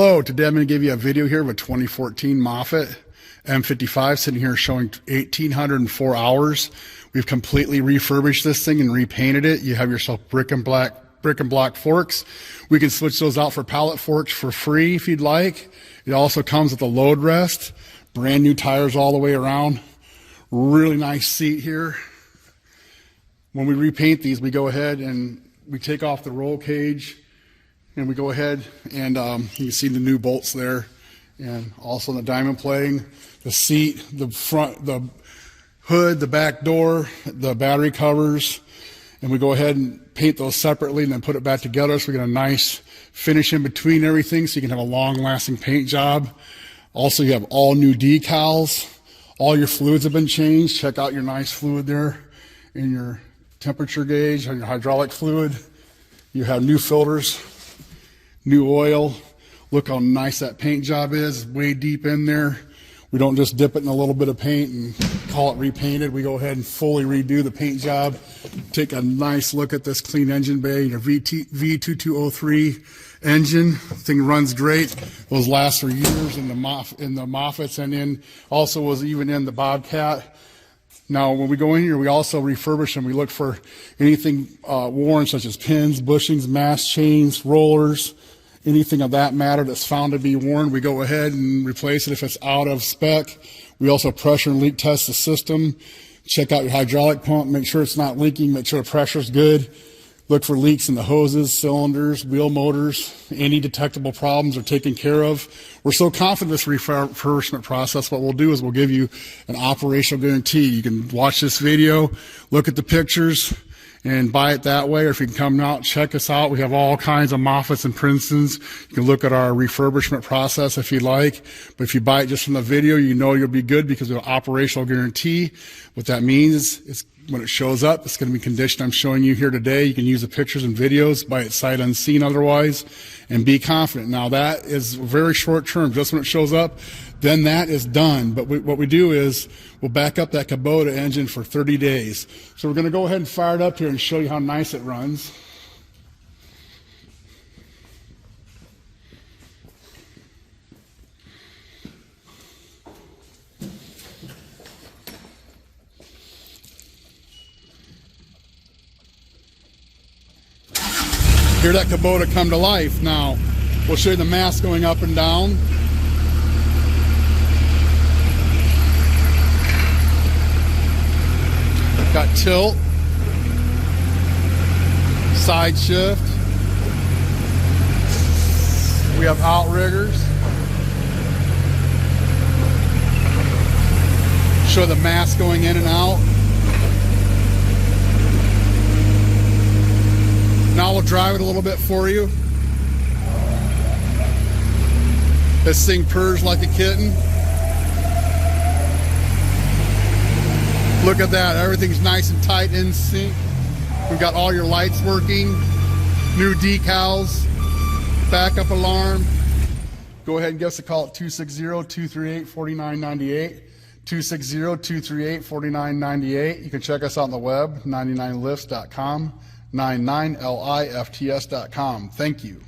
Hello, today I'm going to give you a video here of a 2014 MOFFETT M55 sitting here showing 1,804 hours. We've completely refurbished this thing and repainted it. You have yourself brick and block forks. We can switch those out for pallet forks for free if you'd like. It also comes with a load rest, brand new tires all the way around. Really nice seat here. When we repaint these, we go ahead and we take off the roll cage. And we go ahead and you can see the new bolts there, and also the diamond plating, the seat, the front, the hood, the back door, the battery covers, and we go ahead and paint those separately and then put it back together so we get a nice finish in between everything so you can have a long-lasting paint job. Also, you have all new decals. All your fluids have been changed. Check out your nice fluid there in your temperature gauge on your hydraulic fluid. You have new filters, new oil. Look how nice that paint job is, way deep in there. We don't just dip it in a little bit of paint and call it repainted. We go ahead and fully redo the paint job. Take a nice look at this clean engine bay, your V2203 engine. The thing runs great. Those last for years in the MOFFETTs, and in also was even in the Bobcat. Now, when we go in here, we also refurbish them. We look for anything worn, such as pins, bushings, mast chains, rollers, anything of that matter that's found to be worn. We go ahead and replace it if it's out of spec. We also pressure and leak test the system. Check out your hydraulic pump. Make sure it's not leaking. Make sure the pressure's good. Look for leaks in the hoses, cylinders, wheel motors. Any detectable problems are taken care of. We're so confident in this refurbishment process, what we'll do is we'll give you an operational guarantee. You can watch this video, look at the pictures, and buy it that way. Or if you can come out, check us out. We have all kinds of MOFFETTs and Princetons. You can look at our refurbishment process if you like. But if you buy it just from the video, you know you'll be good because of an operational guarantee. What that means is when it shows up, it's going to be condition I'm showing you here today. You can use the pictures and videos, buy it sight unseen otherwise, and be confident. Now that is very short term. Just when it shows up, then that is done. But what we do is we'll back up that Kubota engine for 30 days. So we're going to go ahead and fire it up here and show you how nice it runs. Hear that Kubota come to life. Now, we'll show you the mast going up and down. Got tilt, side shift. We have outriggers. Show the mast going in and out. Now we'll drive it a little bit for you. This thing purrs like a kitten. Look at that, everything's nice and tight in sync. We've got all your lights working, new decals, backup alarm. Go ahead and give us a call at 260-238-4998. 260-238-4998. You can check us out on the web, 99lifts.com. 99lifts.com. Thank you.